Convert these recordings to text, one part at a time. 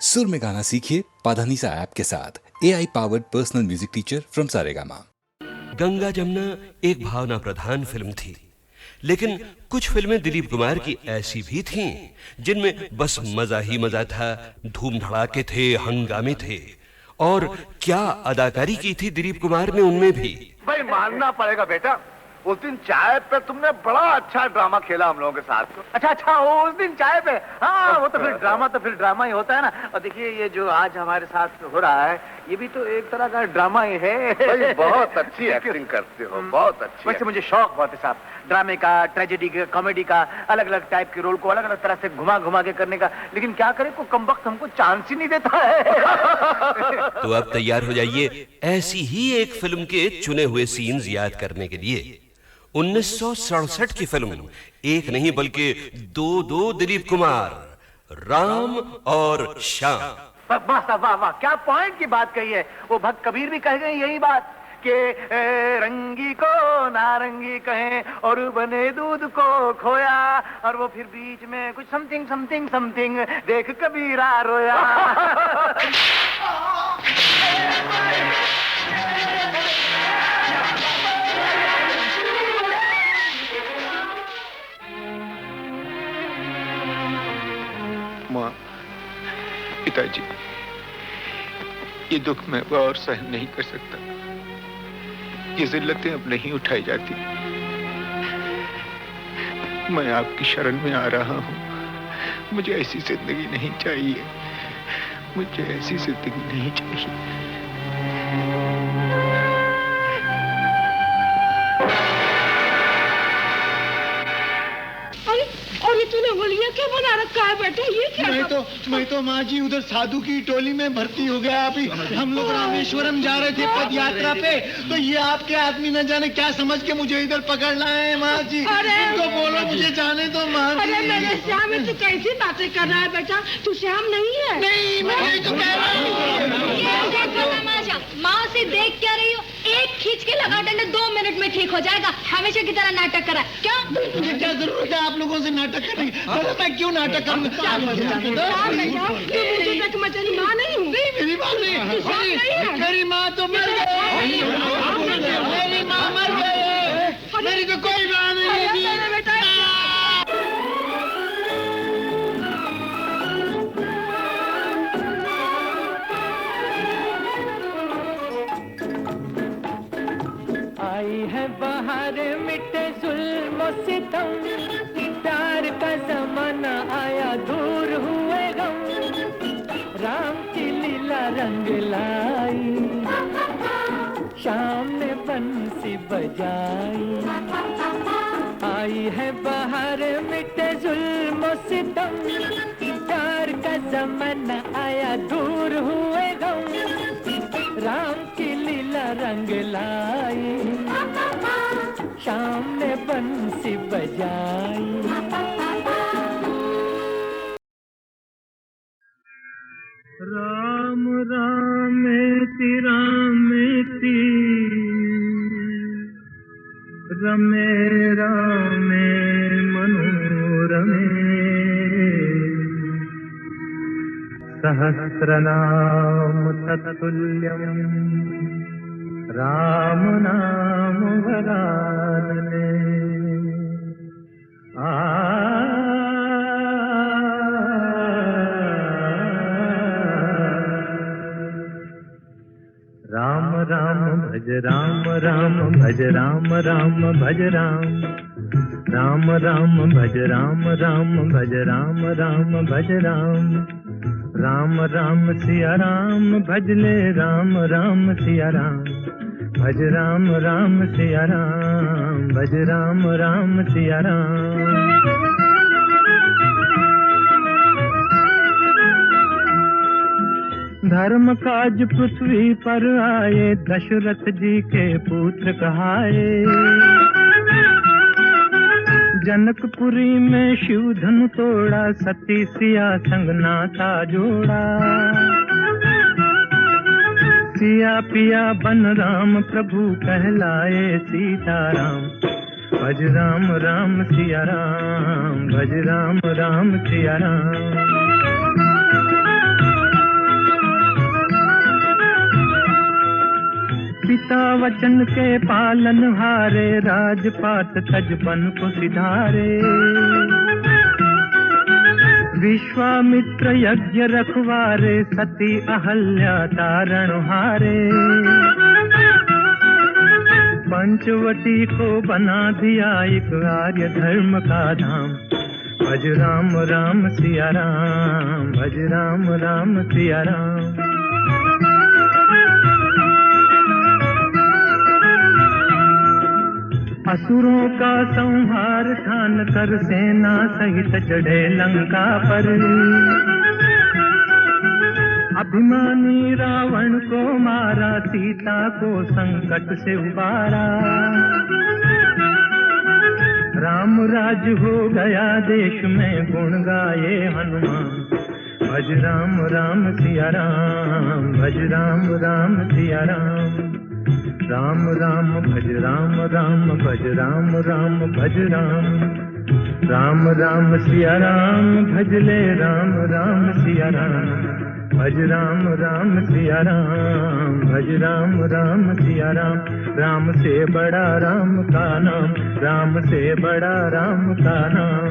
सुर में गाना सीखिए पाधानीसा ऐप के साथ। AI powered personal music teacher from Saregama. Ganga Jamuna एक भावना प्रधान फिल्म थी, लेकिन कुछ फिल्में दिलीप कुमार की ऐसी भी थीं जिनमें बस मजा ही मजा था, धूम धड़ाके थे, हंगामे थे। और क्या अदाकारी की थी दिलीप कुमार ने उनमें भी। भाई मानना पड़ेगा बेटा, उस दिन चाय पे तुमने बड़ा अच्छा ड्रामा खेला हम लोगों के साथ। अच्छा उस दिन चाय पे, हाँ वो तो फिर ड्रामा ही होता है ना। और देखिए ये जो आज हमारे साथ हो रहा है ये भी तो एक तरह का ड्रामा ही है। भाई बहुत अच्छी एक्टिंग करते हो, बहुत अच्छी। वैसे मुझे शौक बहुत है साहब, ड्रामे का, ट्रेजेडी का, कॉमेडी का, अलग अलग टाइप के रोल को अलग अलग तरह से घुमा घुमा के करने का। लेकिन क्या करें, को कम वक्त हमको चांस ही नहीं देता है। तो अब तैयार हो जाइए ऐसी ही एक फिल्म के चुने हुए सीन्स याद करने के लिए। 1967 की फिल्म, एक नहीं बल्कि दो दिलीप कुमार, राम और श्याम। वाह वाह वाह, क्या पॉइंट की बात कही है। वो भक्त कबीर भी कह गए यही बात कि रंगी को नारंगी कहें और बने दूध को खोया, और वो फिर बीच में कुछ समथिंग समथिंग समथिंग देख कबीरा रोया। माँ, पिताजी, ये दुख मैं और सहन नहीं कर सकता। ये जिल्लतें अब नहीं उठाई जाती। मैं आपकी शरण में आ रहा हूँ। मुझे ऐसी जिंदगी नहीं चाहिए, मुझे ऐसी जिंदगी नहीं चाहिए। तूने बोलिए क्या बना रखा है बेटा, ये क्या? मैं तो माँ जी उधर साधु की टोली में भर्ती हो गया। अभी हम लोग रामेश्वरम जा रहे थे पद यात्रा पे, तो ये आपके आदमी न जाने क्या समझ के मुझे इधर पकड़ लाए हैं माँ जी। तो बोलो मुझे जाने दो माँ जी। अरे मेरे श्याम, तू कैसी बातें कर रहा है बेटा? तू श्याम नहीं है। नहीं, मैं तो कह रहा हूँ। माँ से देख क्या रही हो? एक खींच के लगा डंडे 2 मिनट में ठीक हो जाएगा। हमेशा की तरह नाटक करा क्या? मुझे क्या जरूरत है आप लोगों से नाटक करने की? मैं क्यों नाटक करूंगा? मेरी माँ नहीं हूँ। मेरी माँ नहीं, मेरी माँ तो मर गई। मेरी माँ मर गई, मेरी तो कोई माँ नहीं थी। आई है बाहर मिटे जुल्म सितम, प्यार का जमाना आया दूर हुए गम, राम की लीला रंग लाई, शाम ने बंसी बजाई। आई है बाहर मिटे जुल्म सितम, प्यार का जमाना आया दूर हुए गम, राम की लीला रंग लाई, शाम ने बंसी बजाई। राम रामेति रामेति रमे रामे मनोरमे, सहस्रनाम तत्तुल्यम् राम नाम वरानने। राम राम भज राम राम भज राम राम भज राम, राम राम भज राम राम भज राम राम भज राम, राम राम सिया राम भज ले राम राम सिया राम, भज राम राम सिया राम, भज राम राम सिया राम। धर्म काज पृथ्वी पर आए, दशरथ जी के पुत्र कहाए, जनकपुरी में शिव धनु तोड़ा, सती सिया संग नाता जोड़ा, सिया पिया बन राम प्रभु कहलाए सीताराम, भज राम राम सिया राम, भज राम राम सिया राम। वचन के पालन हारे, राजपाट तजबन को सिधारे। विश्वामित्र यज्ञ रखवारे, सती अहल्या तारण हारे। पंचवटी को बना दिया एक आर्य धर्म का धाम। भज राम राम सिया राम, भज राम राम सिया राम। असुरों का संहार ठान कर सेना सहित चढ़े लंका पर। अभिमानी रावण को मारा, सीता को संकट से उबारा। राम राज हो गया देश में, गुण गाए हनुमान। भज राम राम सिया राम, भज राम राम सिया राम। राम राम भज राम राम, भज राम राम भज राम। राम राम सिया राम, भज ले राम राम सिया राम। भज राम राम सिया राम, भज राम राम सिया राम। राम से बड़ा राम का नाम, राम से बड़ा राम का नाम।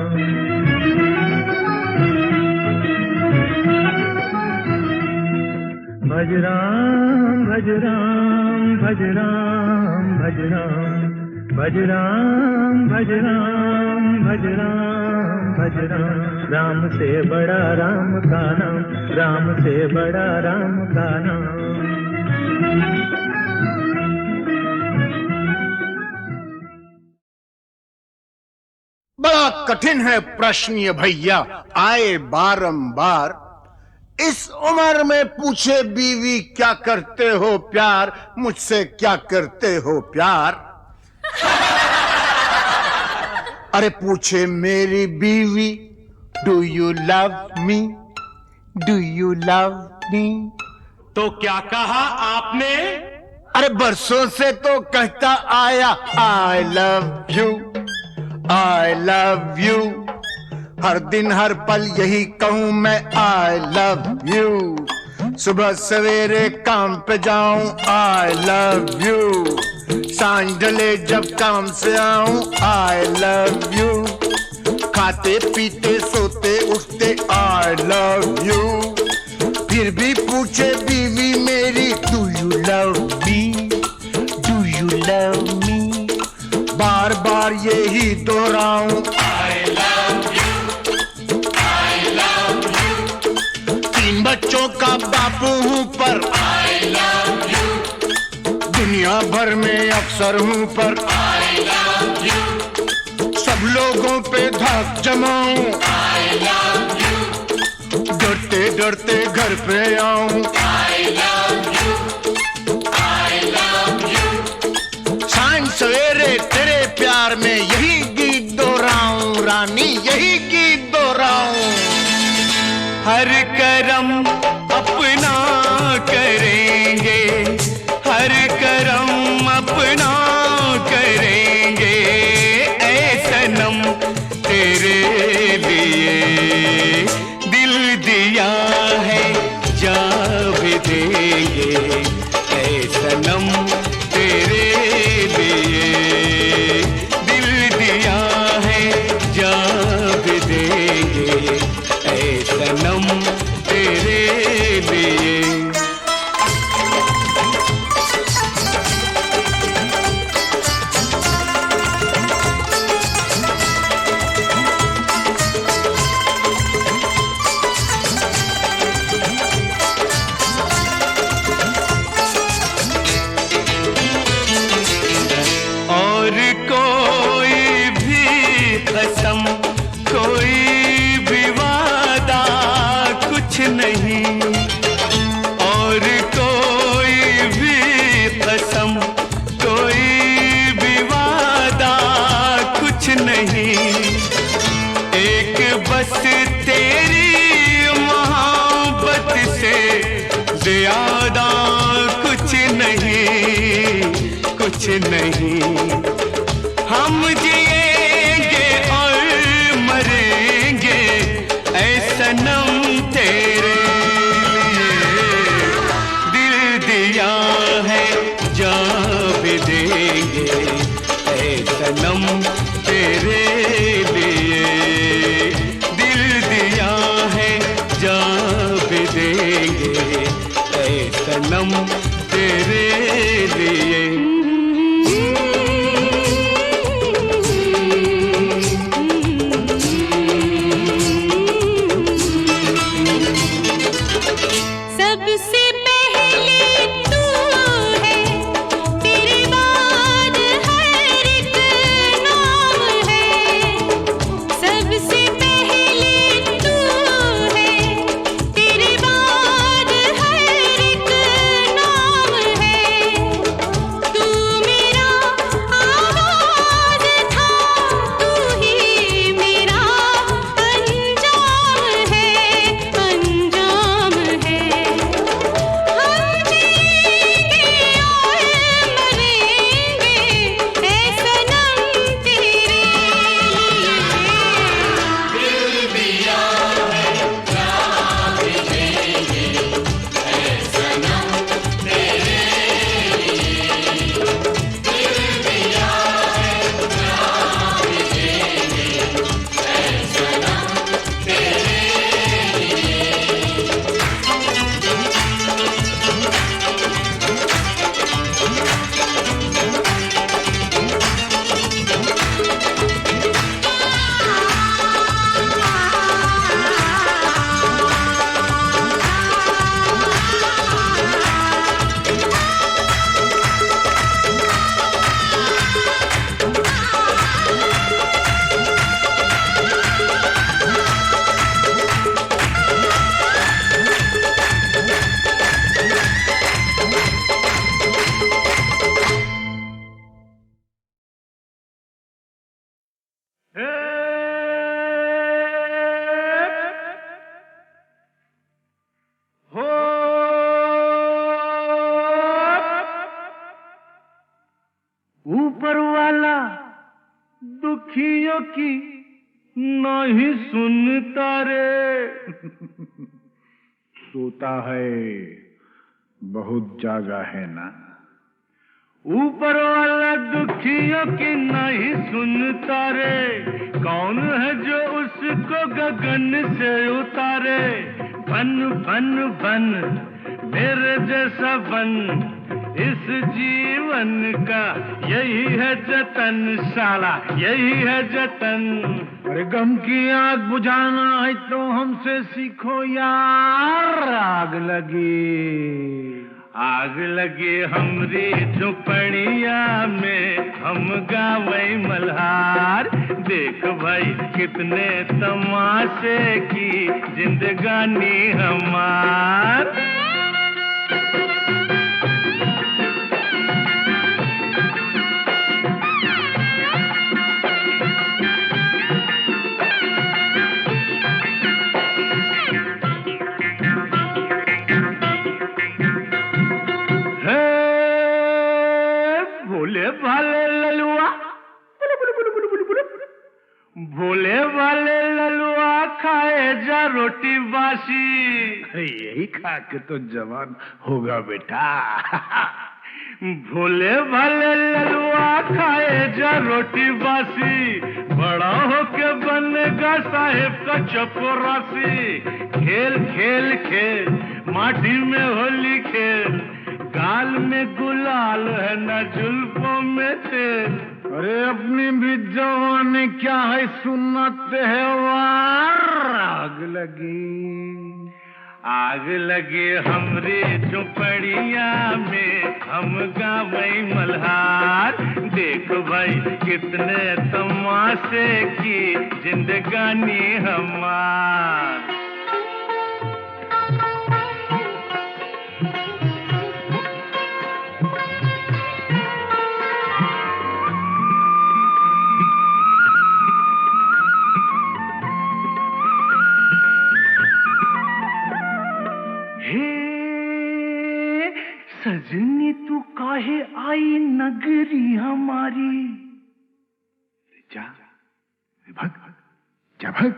भज राम भज राम, भज राम भज राम। भज राम भज राम, भज राम भज राम। राम से बड़ा राम का नाम, राम से बड़ा राम का नाम। बड़ा कठिन है प्रश्न ये भैया, आए बारंबार। इस उम्र में पूछे बीवी क्या करते हो प्यार, मुझसे क्या करते हो प्यार। अरे पूछे मेरी बीवी, do you love me, do you love मी। तो क्या कहा आपने? अरे बरसों से तो कहता आया I love you, I love you. हर दिन हर पल यही कहूं मैं आई लव यू। सुबह सवेरे काम पे जाऊं आई लव यू। सांझ ढले जब काम से आऊं आई लव यू। खाते पीते सोते उठते आई लव यू। फिर भी पूछे बीवी मेरी, do you love me, do you love me. बार बार यही दोहराऊं I love you, I love you. 3 बच्चों का बापू हूं पर आई लव यू। दुनिया भर में अक्सर हूं पर आई लव यू। सब लोगों पे धाक जमाऊं आई लव यू। डरते डरते घर पे आऊं आई love you, I love you. सांझ सवेरे तेरे प्यार में यही गीत दोहराऊं रानी, यही गीत दोहराऊं। हर करम अपना करेंगे, हर करम अपना करेंगे। ऐ सनम तेरे लिए दिल दिया है, जा भी देंगे। ऐ सनम तेरे लिए दिल दिया है, जा भी देंगे। ऐ सनम तेरे लिए। और कोई भी कसम, कोई भी वादा कुछ नहीं। और कोई भी कसम, कोई भी वादा कुछ नहीं। एक बस तेरी मोहब्बत से ज्यादा कुछ नहीं, कुछ नहीं। हम जिएंगे और मरेंगे ऐ सनम तेरे लिए। दिल दिया है, जा भी सनम तेरे लिए दिल दिया है, जान भी देंगे ऐ सनम तेरे लिए। सबसे पहले तू है, तेरे बाद हर एक नाम है। सबसे पहले तू है, तेरे बाद हर एक नाम है। तू मेरा आगाज़ था, तू ही मेरा अंजाम है, अंजाम है। ऊपर वाला दुखियों की नहीं सुनता रे। सोता है बहुत जागा है ना। ऊपर वाला दुखियों की नहीं सुनता रे। कौन है जो उसको गगन से उतारे। बन बन बन मेरे जैसा बन, इस जीवन का यही है जतन, साला यही है जतन। अरे गम की आग बुझाना है तो हमसे सीखो यार। आग लगी हमरी झुपड़िया में, हम गावे मल्हार। देख भाई कितने तमाशे की जिंदगानी हमार। भोले भाले ललुआ, भोले भाले ललुआ खाए जा रोटी बासी। यही खा के तो जवान होगा बेटा। भोले भाले ललुआ खाए जा रोटी बासी। बड़ा होके बनेगा साहेब का चपरासी। खेल खेल खेल माटी में होली खेल। गाल में गुलाल है न जुल्फों में तेल। अरे अपनी भी जवानी क्या है सुनते है वार। आग लगी हमरी झुपड़िया में, हम गावे मल्हार। देख भाई कितने तमाशे की जिंदगानी हमार। सजनी तू काहे आई नगरी हमारी। जा भग जा भग।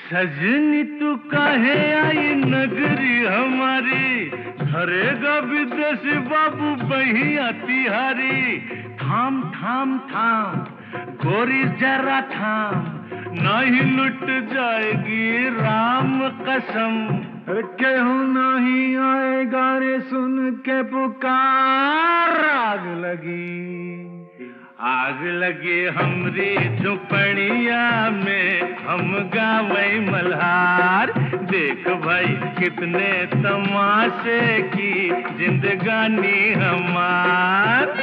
सजनी तू काहे आई नगरी हमारी। धरेगा विदेशी बाबू बहिया तिहारी। थाम थाम थाम गोरी जरा थाम, नहीं लुट जाएगी राम कसम। केहू नहीं आएगा रे सुन के पुकार, आग लगी हमरी झुपड़िया में, हम गावे मल्हार। देख भाई कितने तमाशे की जिंदगानी हमार।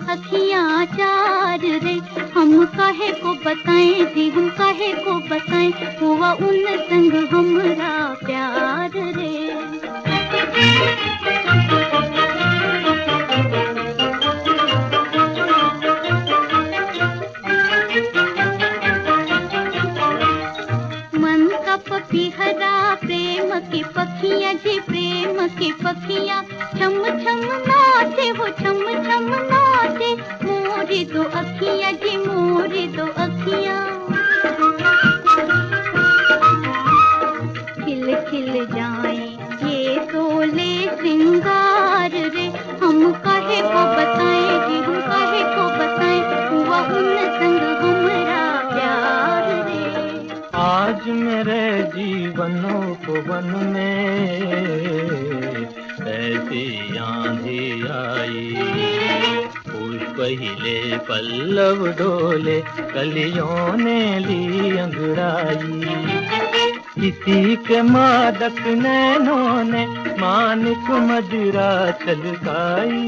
अखियाँ चार रे, हम काहे को बताएं जी, हम काहे को बताएं, हुआ उन संग हमरा प्यार रे। मन का पपीहरा प्रेम की पखियाँ जी, प्रेम की पखियाँ छम छम नाचे, वो छम छम नाचे, मोरी दो अखियाँ जी, मोरी दो अखियाँ। खिल खिल जाएं ये सोले श्रृंगार रे, हम काहे को बताएं जी, हम काहे को बताएं, हुआ उन संग हमरा प्यार रे। आज मेरे जीवनोपवन में ऐसी आंधी आई, पुष्प हिले पल्लव डोले, कलियों ने ली अंगड़ाई। किसी के मादक नैनों ने मानिक मदिरा छलकाई,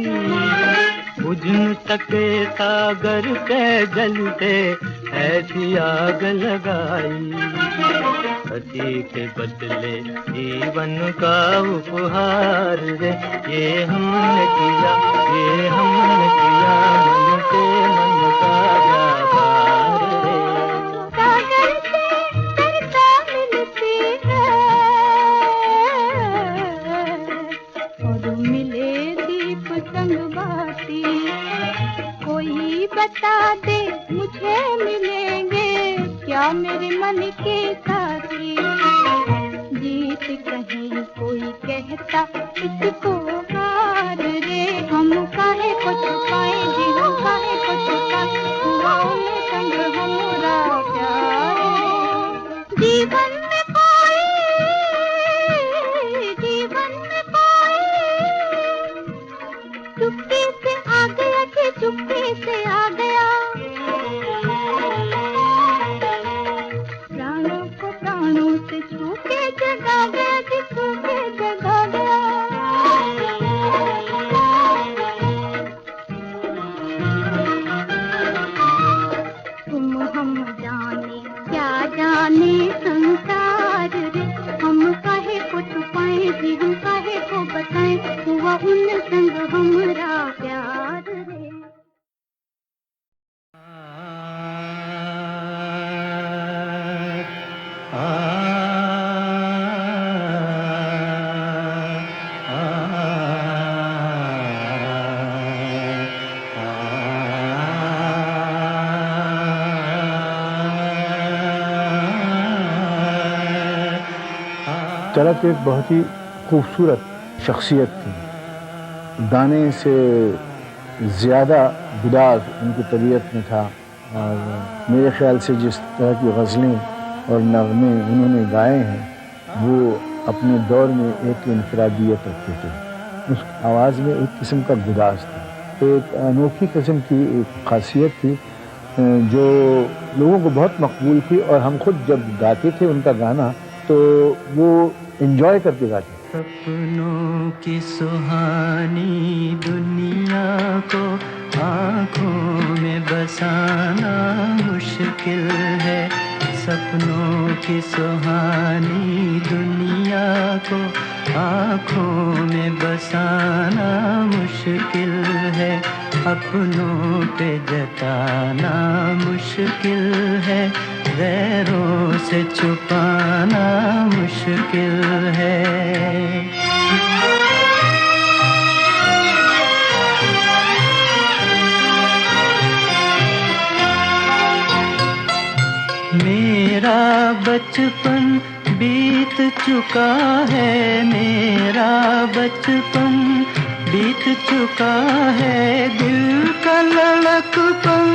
बुझ न सके सागर के जलते ऐसी आग लगाई। सती के बदले जीवन का उपहार रे, ये हमने किया, ये हमने किया, मन से मन का व्यापार रे। सागर से करता मिलती है और मिले दीप संग बाती, कोई बता दे मुझे मिलेंगे क्या मेरे मन के साथी। जीत कहीं कोई कहता इसको हार रे, हम काहे को छुपाए जी, हम काहे को छुपाए, हुआ उन संग हमरा प्यार रे। जीवन में कोई, जीवन में कोई चुप्पी से आ गया जी, चुप्पी से आ गया। प्राणों को प्राणों से छू के जगा गया जी, छू के जगा गया। तुम हम जाने क्या जाने संसार रे, हम काहे को छुपाएं जी, हम काहे को बताएं, हुआ उन संग हमरा प्यार रे। तलत एक बहुत ही खूबसूरत शख्सियत थी, गाने से ज़्यादा गुदार उनकी तबीयत में था, और मेरे ख़्याल से जिस तरह की गज़लें और नग़मे उन्होंने गाए हैं वो अपने दौर में एक इनफरादियत रखते थे। उस आवाज़ में एक किस्म का गुदार था, तो एक अनोखी किस्म की एक ख़ासियत थी जो लोगों को बहुत मकबूल थी, और हम खुद जब गाते थे उनका गाना तो वो एंजॉय करके गाते। सपनों की सुहानी दुनिया को आँखों में बसाना मुश्किल है, सपनों की सुहानी दुनिया को आँखों में बसाना मुश्किल है, अपनों पे जताना मुश्किल है, गैरों से छुपाना मुश्किल है। मेरा बचपन बीत चुका है, मेरा बचपन बीत चुका है, दिल का लड़कपन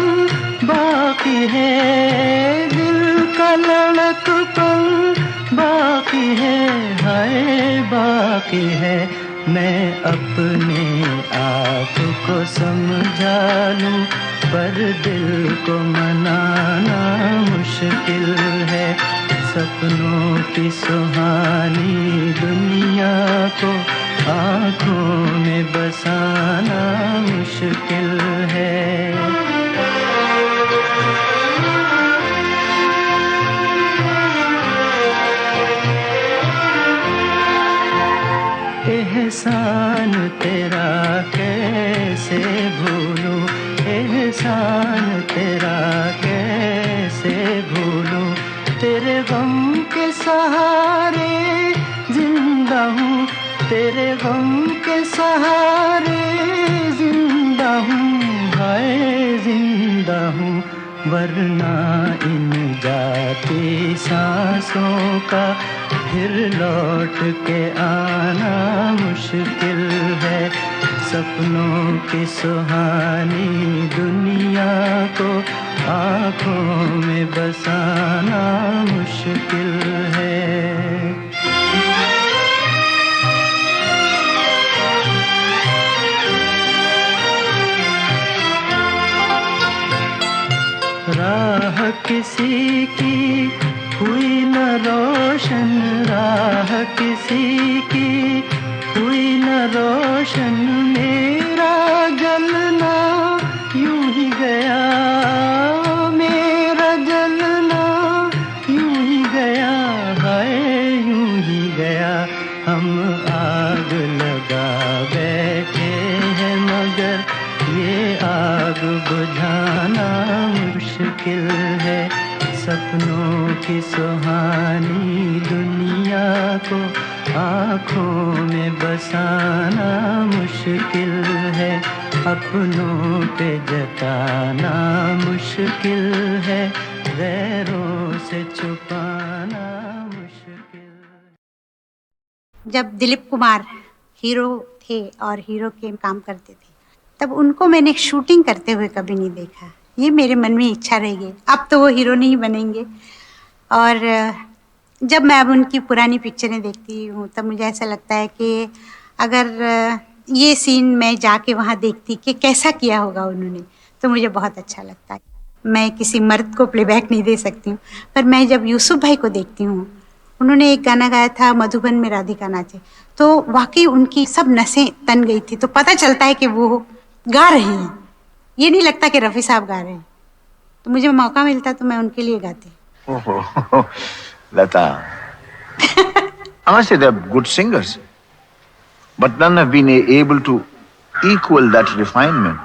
बाकी है, दिल का लड़कपन बाकी है, हाय बाकी है। मैं अपने आप को समझा लूं, पर दिल को मनाना मुश्किल है। सपनों की सुहानी दुनिया को आँखों में बसाना मुश्किल है। एहसान तेरा कैसे भूलूं, एहसान तेरा कैसे भूलूं। तेरे गम के सहारे जिंदा हूँ, तेरे गम के सहारे जिंदा हूँ, हाय जिंदा हूँ। वरना इन जाती सांसों का फिर लौट के आना मुश्किल है। सपनों की सुहानी दुनिया को आँखों में बसाना मुश्किल है। राह किसी की हुई न रोशन, राह किसी की हुई न रोशन। मेरा जलना यूं ही गया, मेरा जलना यूं ही गया, हाय यूं ही गया। हम आग लगा बैठे हैं मगर ये आग बुझाना मुश्किल है। सपनों की सुहानी दुनिया को आँखों में बसाना मुश्किल है। अपनों पे जताना मुश्किल है, गैरों से छुपाना मुश्किल। जब दिलीप कुमार हीरो थे और हीरो के काम करते थे, तब उनको मैंने शूटिंग करते हुए कभी नहीं देखा। ये मेरे मन में इच्छा रह गई। अब तो वो हीरो नहीं बनेंगे। और जब मैं अब उनकी पुरानी पिक्चरें देखती हूँ तब मुझे ऐसा लगता है कि अगर ये सीन मैं जाके वहाँ देखती कि कैसा किया होगा उन्होंने, तो मुझे बहुत अच्छा लगता है। मैं किसी मर्द को प्लेबैक नहीं दे सकती हूँ, पर मैं जब यूसुफ भाई को देखती हूँ, उन्होंने एक गाना गाया था मधुबन में राधिका नाचे, तो वाकई उनकी सब नसें तन गई थी। तो पता चलता है कि वो गा रहे हैं, ये नहीं लगता कि रफ़ी साहब गा रहे हैं। तो मुझे मौका मिलता तो मैं उनके लिए गाती। Lata, I must say they're good singers, but none have been able to equal that refinement.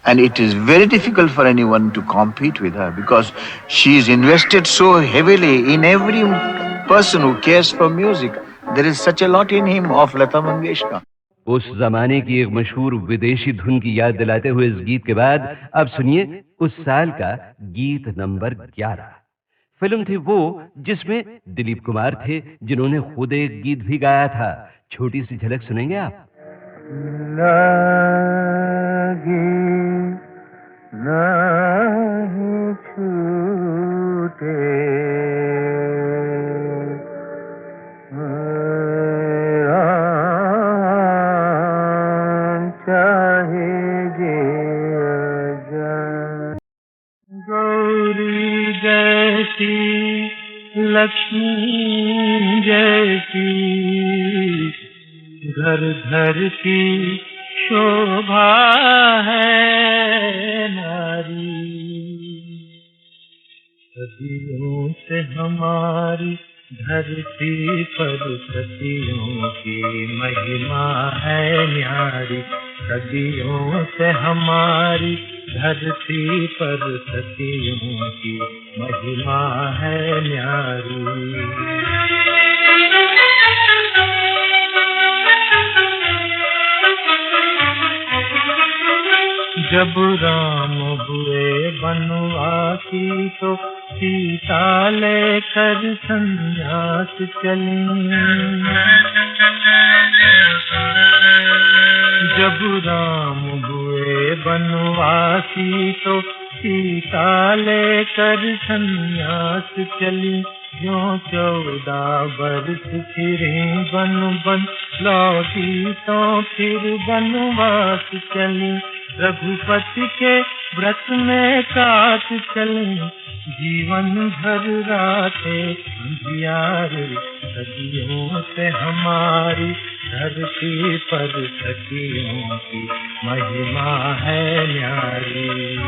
And it is very difficult for anyone to compete with her because she's invested so heavily in every person who cares for music. There is such a lot in him of Lata Mangeshkar. उस जमाने की एक मशहूर विदेशी धुन की याद दिलाते हुए इस गीत के बाद अब सुनिए उस साल का गीत नंबर 11। फिल्म थी वो जिसमें दिलीप कुमार थे, जिन्होंने खुद एक गीत भी गाया था। छोटी सी झलक सुनेंगे आप? लागी नहीं छूटे गौरी जैसी लक्ष्मी जैसी घर घर की शोभा है नारी। सदियों से हमारी धरती पर सदियों की महिमा है न्यारी। सदियों से हमारी धरती पर सदियों की महिमा है न्यारी। जब राम हुए बनवासी तो सीता लेकर संन्यास चली। जब राम हुए बनवासी तो सीता लेकर संन्यास चली। जो 14 बरस फिरे बन बन, लौटी तो फिर बनवास चली। रघुपति के व्रत में काट चली, जीवन भर रातें अंधियारे। सदियों से हमारी धरती पर सखियों की महिमा है न्यारी।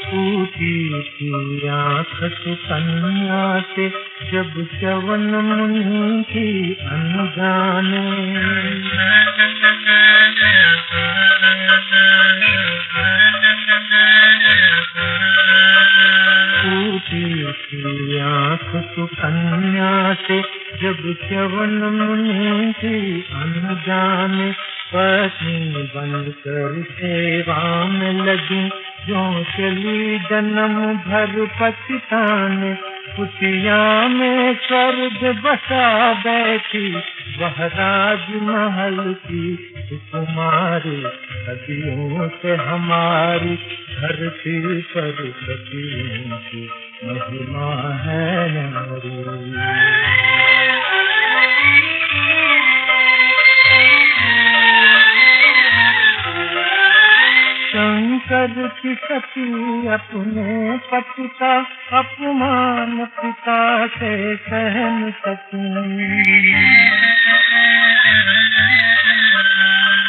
ऊटी थी आँख सुकन्या से जब च्यवन मुनि की अनजाने। ऊटी थी आँख सुकन्या से जब च्यवन मुनि की अनजाने। पत्नी बनकर सेवा में लगी, जो चली जन्म भर पछताने। कुटिया में स्वर्ग बसा बैठी, वह राजमहल की कुमारी। सदियों से हमारी धरती पर सदियों की महिमा है नारी। शंकर की सती अपने पति का अपमान पिता से सह न सकी।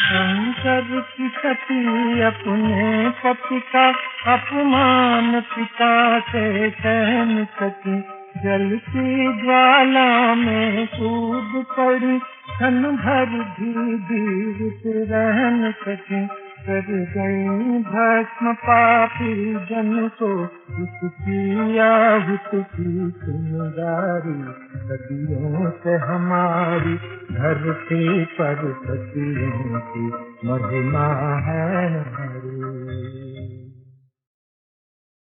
शंकर की सती अपने पति का अपमान पिता से सह न सकी। जलती ज्वाला में कूद पड़ी, क्षण भर भी जीवित रह न सकी। कर गई भस्म पापी जन को, उसकी आहुत की चिंगारी। सदियों से हमारी धरती पर सदियों की महिमा है